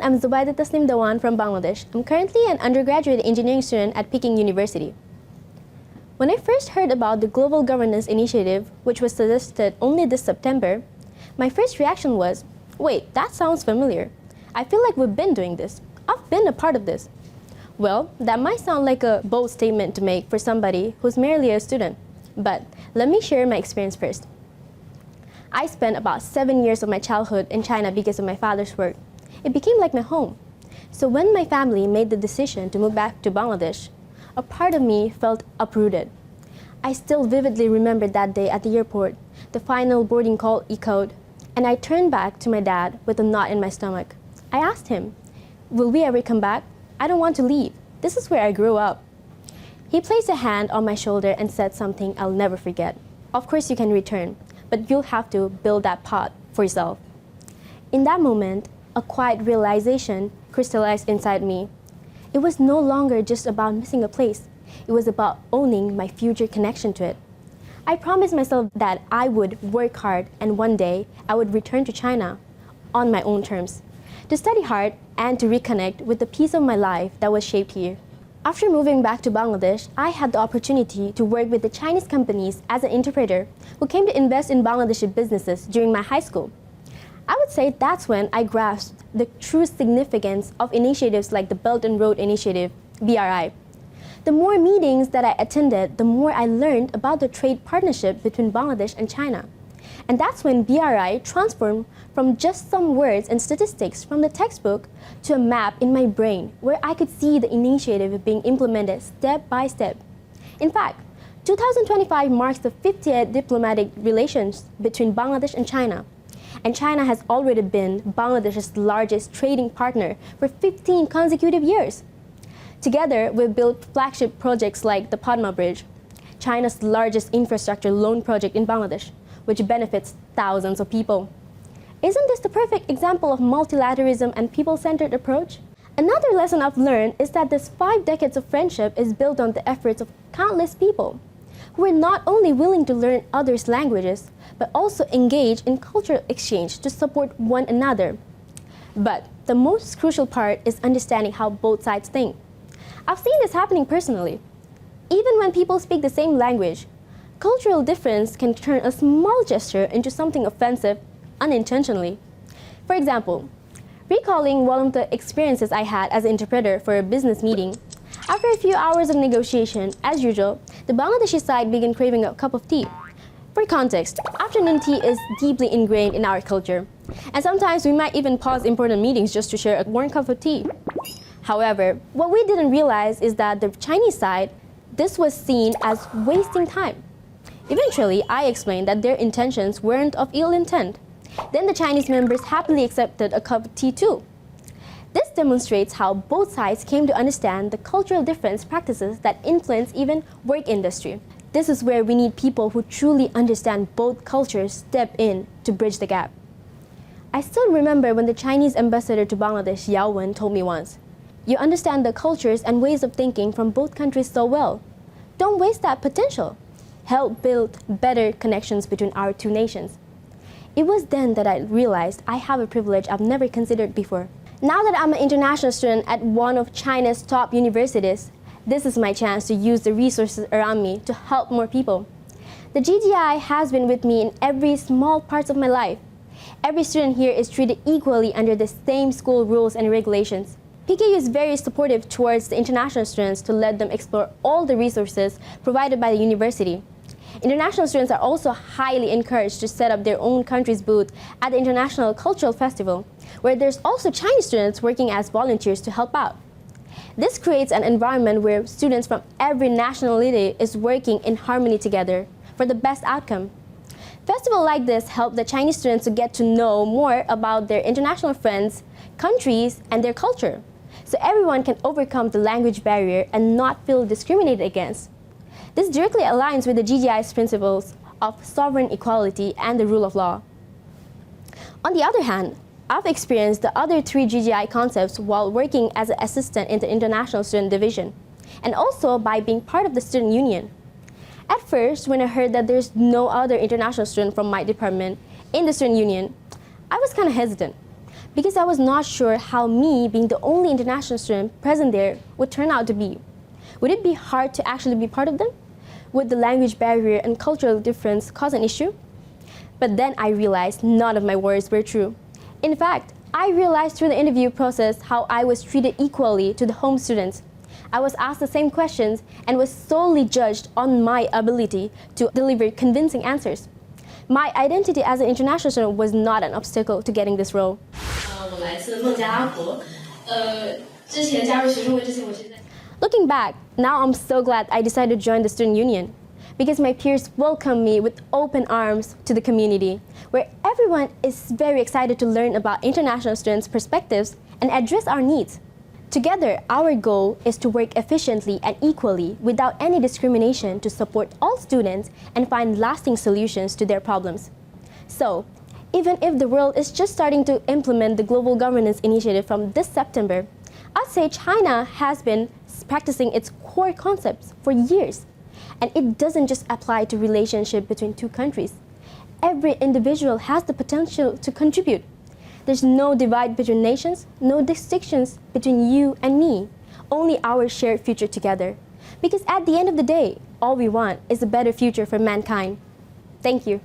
I'm Zobaida Tasneem Dewan from Bangladesh. I'm currently an undergraduate engineering student at Peking University. When I first heard about the Global Governance Initiative, which was suggested only this September, my first reaction was, wait, that sounds familiar. I feel like we've been doing this. I've been a part of this. Well, that might sound like a bold statement to make for somebody who's merely a student, but let me share my experience first. I spent about 7 years of my childhood in China because of my father's work. It became like my home. So when my family made the decision to move back to Bangladesh, a part of me felt uprooted. I still vividly remember that day at the airport, the final boarding call echoed, and I turned back to my dad with a knot in my stomach. I asked him, "Will we ever come back? I don't want to leave. This is where I grew up." He placed a hand on my shoulder and said something I'll never forget. "Of course you can return, but you'll have to build that pot for yourself." In that moment, a quiet realization crystallized inside me. It was no longer just about missing a place. It was about owning my future connection to it. I promised myself that I would work hard and one day I would return to China on my own terms, to study hard and to reconnect with the piece of my life that was shaped here. After moving back to Bangladesh, I had the opportunity to work with the Chinese companies as an interpreter who came to invest in Bangladeshi businesses during my high school. I would say that's when I grasped the true significance of initiatives like the Belt and Road Initiative, BRI. The more meetings that I attended, the more I learned about the trade partnership between Bangladesh and China. And that's when BRI transformed from just some words and statistics from the textbook to a map in my brain where I could see the initiative being implemented step by step. In fact, 2025 marks the 50th diplomatic relations between Bangladesh and China. And China has already been Bangladesh's largest trading partner for 15 consecutive years. Together, we've built flagship projects like the Padma Bridge, China's largest infrastructure loan project in Bangladesh, which benefits thousands of people. Isn't this the perfect example of multilateralism and people-centered approach? Another lesson I've learned is that this 5 decades of friendship is built on the efforts of countless people who are not only willing to learn others' languages, but also engage in cultural exchange to support one another. But the most crucial part is understanding how both sides think. I've seen this happening personally. Even when people speak the same language, cultural difference can turn a small gesture into something offensive unintentionally. For example, recalling one of the experiences I had as an interpreter for a business meeting, after a few hours of negotiation, as usual, the Bangladeshi side began craving a cup of tea. For context, afternoon tea is deeply ingrained in our culture, and sometimes we might even pause important meetings just to share a warm cup of tea. However, what we didn't realize is that the Chinese side, this was seen as wasting time. Eventually, I explained that their intentions weren't of ill intent. Then the Chinese members happily accepted a cup of tea too. This demonstrates how both sides came to understand the cultural difference practices that influence even work industry. This is where we need people who truly understand both cultures step in to bridge the gap. I still remember when the Chinese ambassador to Bangladesh, Yao Wen, told me once, "You understand the cultures and ways of thinking from both countries so well. Don't waste that potential. Help build better connections between our two nations." It was then that I realized I have a privilege I've never considered before. Now that I'm an international student at one of China's top universities, this is my chance to use the resources around me to help more people. The GGI has been with me in every small part of my life. Every student here is treated equally under the same school rules and regulations. PKU is very supportive towards the international students to let them explore all the resources provided by the university. International students are also highly encouraged to set up their own country's booth at the International Cultural Festival, where there's also Chinese students working as volunteers to help out. This creates an environment where students from every nationality is working in harmony together for the best outcome. Festivals like this help the Chinese students to get to know more about their international friends, countries, and their culture, so everyone can overcome the language barrier and not feel discriminated against. This directly aligns with the GGI's principles of sovereign equality and the rule of law. On the other hand, I've experienced the other 3 GGI concepts while working as an assistant in the International Student Division, and also by being part of the Student Union. At first, when I heard that there's no other international student from my department in the Student Union, I was kind of hesitant. because I was not sure how me, being the only international student present there, would turn out to be. Would it be hard to actually be part of them? Would the language barrier and cultural difference cause an issue? But then I realized none of my worries were true. In fact, I realized through the interview process how I was treated equally to the home students. I was asked the same questions and was solely judged on my ability to deliver convincing answers. My identity as an international student was not an obstacle to getting this role. 我来自孟加拉国，之前加入学生会之前，我是在。 Looking back, now I'm so glad I decided to join the student union because my peers welcomed me with open arms to the community, where everyone is very excited to learn about international students' perspectives and address our needs. Together, our goal is to work efficiently and equally without any discrimination to support all students and find lasting solutions to their problems. So, even if the world is just starting to implement the Global Governance Initiative from this September, I'd say China has been practicing its core concepts for years. And it doesn't just apply to relationship between two countries. Every individual has the potential to contribute. There's no divide between nations, no distinctions between you and me, only our shared future together. Because at the end of the day, all we want is a better future for mankind. Thank you.